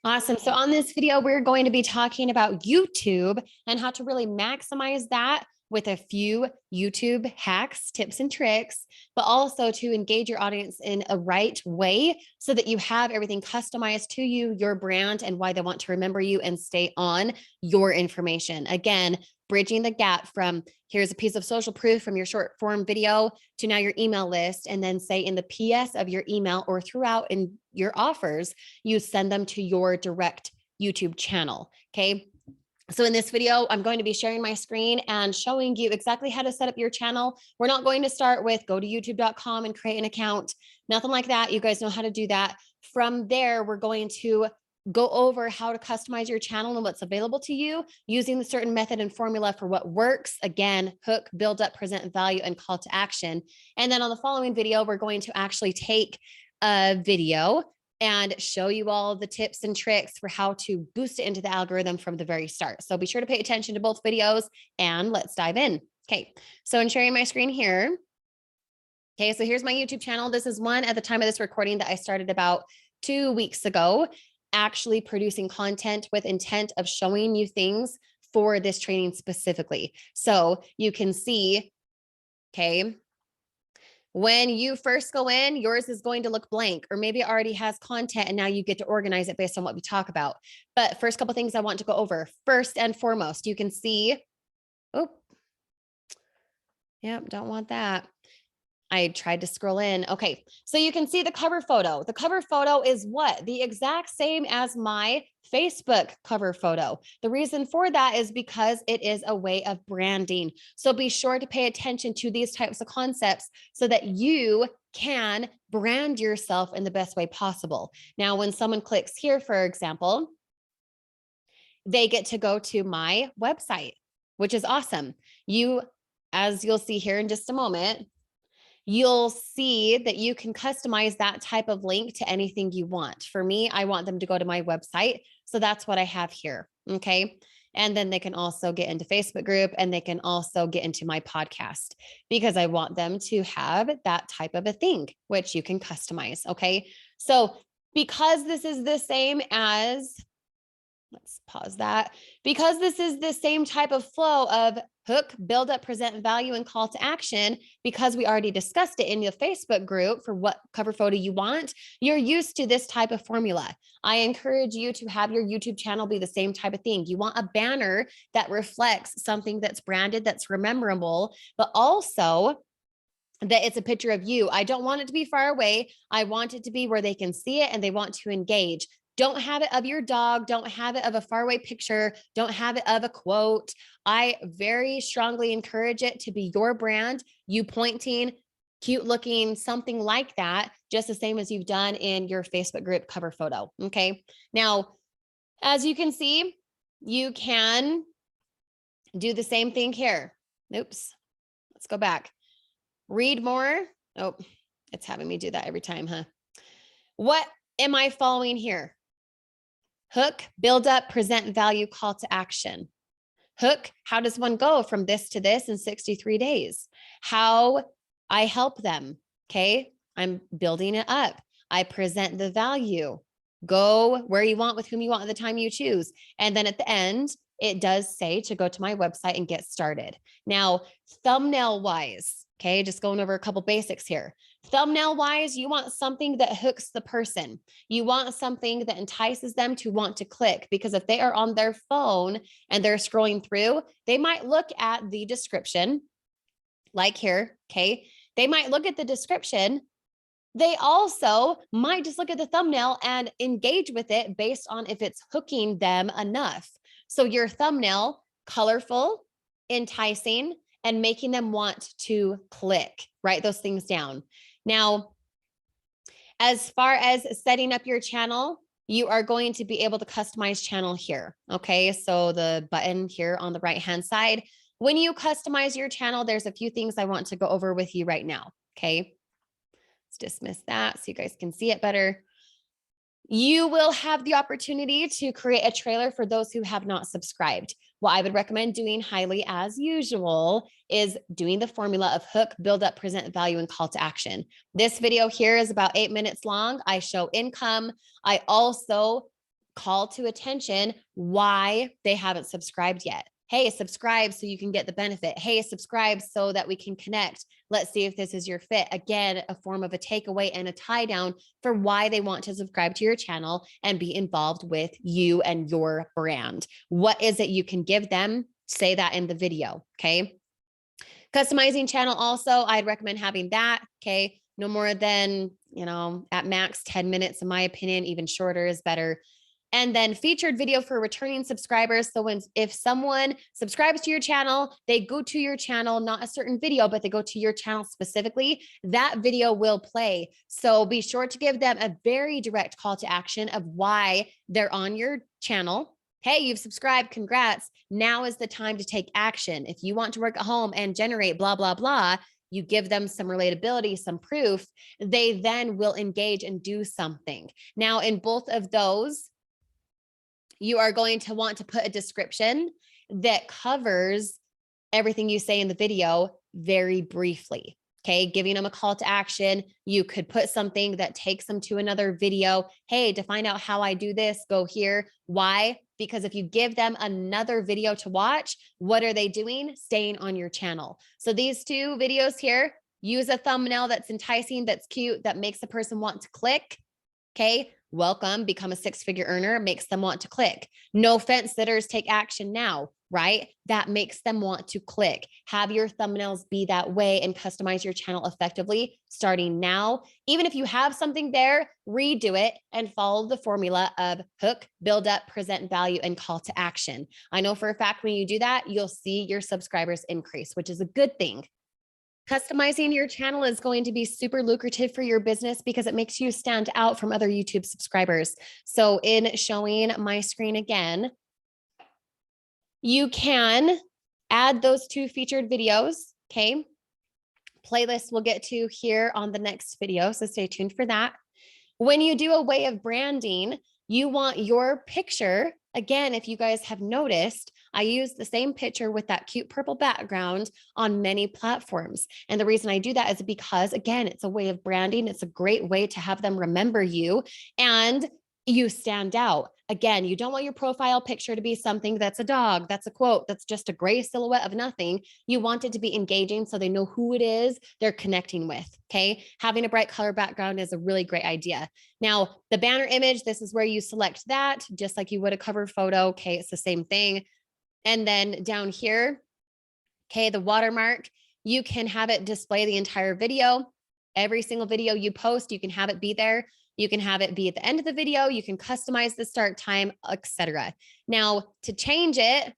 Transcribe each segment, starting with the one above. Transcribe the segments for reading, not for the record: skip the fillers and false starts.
Awesome. So on this video, we're going to be talking about YouTube and how to really maximize that with a few YouTube hacks, tips, and tricks, but also to engage your audience in a right way so that you have everything customized to you, your brand, and why they want to remember you and stay on your information. Again, bridging the gap from here's a piece of social proof from your short form video to now your email list, and then say in the PS of your email or throughout in your offers, you send them to your direct YouTube channel. Okay. So in this video, I'm going to be sharing my screen and showing you exactly how to set up your channel. We're not going to start with go to youtube.com and create an account, nothing like that. You guys know how to do that. From there, we're going to go over how to customize your channel and what's available to you using the certain method and formula for what works. Again, hook, build up, present value, and call to action. And then on the following video, we're going to actually take a video and show you all the tips and tricks for how to boost it into the algorithm from the very start. So be sure to pay attention to both videos and let's dive in. Okay, so I'm sharing my screen here. Okay, so here's my YouTube channel. This is one at the time of this recording that I started about 2 weeks ago, actually producing content with intent of showing you things for this training specifically. So you can see, okay, when you first go in, yours is going to look blank, or maybe it already has content and now you get to organize it based on what we talk about. But first couple things I want to go over. First and foremost, you can see, oh, yep, don't want that. I tried to scroll in. Okay, so you can see the cover photo. The cover photo is what? The exact same as my Facebook cover photo. The reason for that is because it is a way of branding. So be sure to pay attention to these types of concepts so that you can brand yourself in the best way possible. Now, when someone clicks here, for example, they get to go to my website, which is awesome. As you'll see here in just a moment, you'll see that you can customize that type of link to anything you want. For me, I want them to go to my website. So that's what I have here. Okay. And then they can also get into Facebook group and they can also get into my podcast because I want them to have that type of a thing, which you can customize. Okay. So because this is the same as, let's pause that, because this is the same type of flow of hook, build up, present value, and call to action, because we already discussed it in the Facebook group for what cover photo you want, you're used to this type of formula. I encourage you to have your YouTube channel be the same type of thing. You want a banner that reflects something that's branded, that's memorable, but also that it's a picture of you. I don't want it to be far away. I want it to be where they can see it and they want to engage. Don't have it of your dog. Don't have it of a faraway picture. Don't have it of a quote. I very strongly encourage it to be your brand, you pointing, cute looking, something like that, just the same as you've done in your Facebook group cover photo. Okay. Now, as you can see, you can do the same thing here. Oops. Let's go back. Read more. Oh, it's having me do that every time, huh? What am I following here? Hook, build up, present value, call to action. Hook, how does one go from this to this in 63 days? How I help them. Okay. I'm building it up. I present the value. Go where you want with whom you want at the time you choose. And then at the end, it does say to go to my website and get started. Now, thumbnail wise, okay, just going over a couple basics here. Thumbnail wise, you want something that hooks the person. You want something that entices them to want to click, because if they are on their phone and they're scrolling through, they might look at the description, like here, okay? They might look at the description. They also might just look at the thumbnail and engage with it based on if it's hooking them enough. So your thumbnail, colorful, enticing, and making them want to click. Write those things down. Now, as far as setting up your channel, you are going to be able to customize channel here. Okay, so the button here on the right-hand side. When you customize your channel, there's a few things I want to go over with you right now. Okay, let's dismiss that so you guys can see it better. You will have the opportunity to create a trailer for those who have not subscribed. What I would recommend doing highly as usual is doing the formula of hook, build up, present value, and call to action. This video here is about 8 minutes long. I show income. I also call to attention why they haven't subscribed yet. Hey, subscribe so you can get the benefit. Hey, subscribe so that we can connect. Let's see if this is your fit. Again, a form of a takeaway and a tie down for why they want to subscribe to your channel and be involved with you and your brand. What is it you can give them? Say that in the video. Okay. Customizing channel also, I'd recommend having that. Okay. No more than, at max 10 minutes, in my opinion. Even shorter is better. And then featured video for returning subscribers. So if someone subscribes to your channel, they go to your channel, not a certain video, but they go to your channel specifically, that video will play. So be sure to give them a very direct call to action of why they're on your channel. Hey, you've subscribed, congrats. Now is the time to take action. If you want to work at home and generate blah, blah, blah, you give them some relatability, some proof, they then will engage and do something. Now, in both of those, you are going to want to put a description that covers everything you say in the video very briefly. Okay, giving them a call to action. You could put something that takes them to another video. Hey, to find out how I do this, go here. Why? Because if you give them another video to watch, what are they doing? Staying on your channel. So these two videos here, use a thumbnail that's enticing, that's cute, that makes a person want to click. Okay, welcome, become a six-figure earner, makes them want to click. No fence sitters, take action now, right? That makes them want to click. Have your thumbnails be that way and customize your channel effectively starting now. Even if you have something there, redo it and follow the formula of hook, build up, present value, and call to action. I know for a fact when you do that, you'll see your subscribers increase, which is a good thing. Customizing your channel is going to be super lucrative for your business because it makes you stand out from other YouTube subscribers. So in showing my screen again, you can add those two featured videos. Okay. Playlist we'll get to here on the next video. So stay tuned for that. When you do a way of branding, you want your picture. Again, if you guys have noticed, I use the same picture with that cute purple background on many platforms. And the reason I do that is because, again, it's a way of branding. It's a great way to have them remember you and you stand out. Again, you don't want your profile picture to be something that's a dog, that's a quote, that's just a gray silhouette of nothing. You want it to be engaging so they know who it is they're connecting with, okay? Having a bright color background is a really great idea. Now, the banner image, this is where you select that, just like you would a cover photo, okay? It's the same thing. And then down here, okay, the watermark, you can have it display the entire video. Every single video you post, you can have it be there. You can have it be at the end of the video. You can customize the start time, etc. Now, to change it,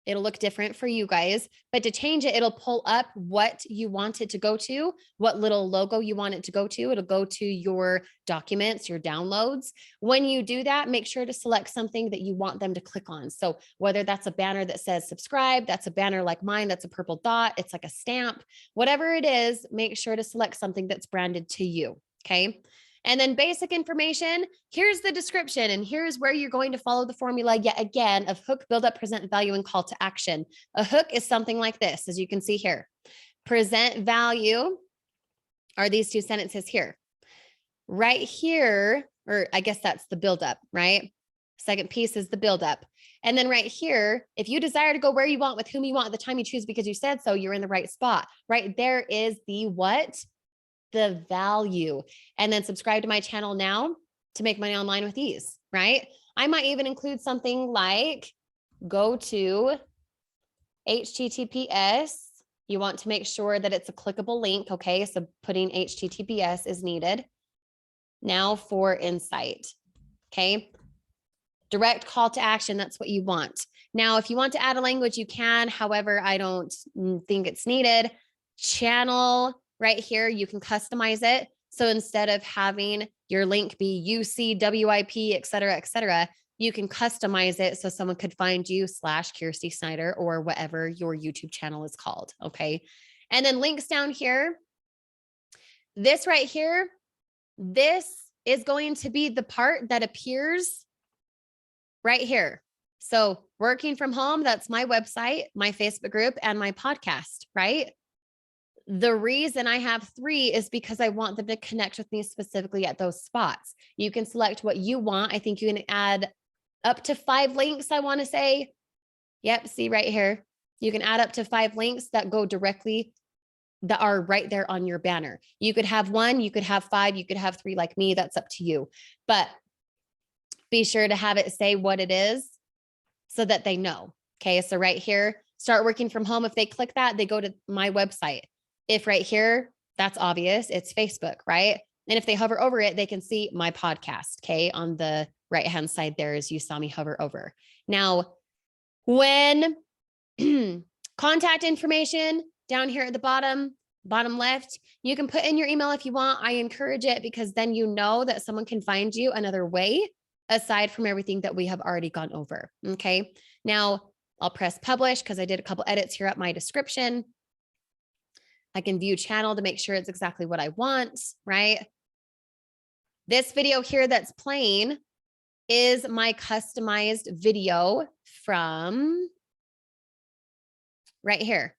it'll look different for you guys, but to change it, it'll pull up what you want it to go to, what little logo you want it to go to. It'll go to your documents, your downloads. When you do that, make sure to select something that you want them to click on. So whether that's a banner that says subscribe, that's a banner like mine, that's a purple dot, it's like a stamp, whatever it is, make sure to select something that's branded to you, okay? And then basic information, here's the description, and here's where you're going to follow the formula yet again of hook, build up, present value, and call to action. A hook is something like this, as you can see here. Present value are these two sentences here. Right here, or I guess that's the build up, right? Second piece is the build up. And then right here, if you desire to go where you want with whom you want at the time you choose because you said so, you're in the right spot. Right there is the what? The value. And then subscribe to my channel now to make money online with ease, right? I might even include something like go to HTTPS. You want to make sure that it's a clickable link. Okay. So putting HTTPS is needed. Now for insight. Okay. Direct call to action. That's what you want. Now, if you want to add a language, you can. However, I don't think it's needed. Channel right here, you can customize it. So instead of having your link be UC, WIP, et cetera, you can customize it so someone could find you /Kirsty Snyder or whatever your YouTube channel is called. Okay. And then links down here. This right here, this is going to be the part that appears right here. So working from home, that's my website, my Facebook group, and my podcast, right? The reason I have 3 is because I want them to connect with me specifically at those spots. You can select what you want. I think you can add up to 5 links, I want to say. Yep, see right here. You can add up to 5 links that go directly, that are right there on your banner. You could have 1, you could have 5, you could have 3 like me. That's up to you. But be sure to have it say what it is so that they know. Okay, so right here, start working from home. If they click that, they go to my website. If right here, that's obvious, it's Facebook, right? And if they hover over it, they can see my podcast. Okay, on the right-hand side there, as you saw me hover over. Now, when contact information down here at the bottom left, you can put in your email if you want. I encourage it because then you know that someone can find you another way aside from everything that we have already gone over. Okay. Now I'll press publish because I did a couple edits here at my description. I can view channel to make sure it's exactly what I want, right? This video here that's playing is my customized video from right here.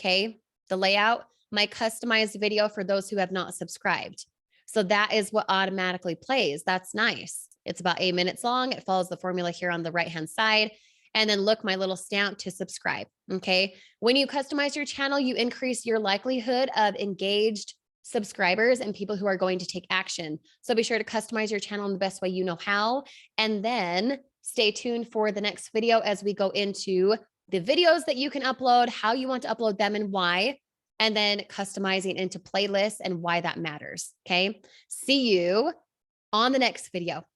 Okay. The layout, my customized video for those who have not subscribed. So that is what automatically plays. That's nice. It's about 8 minutes long. It follows the formula here on the right-hand side. And then look, my little stamp to subscribe. Okay. When you customize your channel, you increase your likelihood of engaged subscribers and people who are going to take action. So be sure to customize your channel in the best way you know how. And then stay tuned for the next video as we go into the videos that you can upload, how you want to upload them and why, and then customizing into playlists and why that matters. Okay. See you on the next video.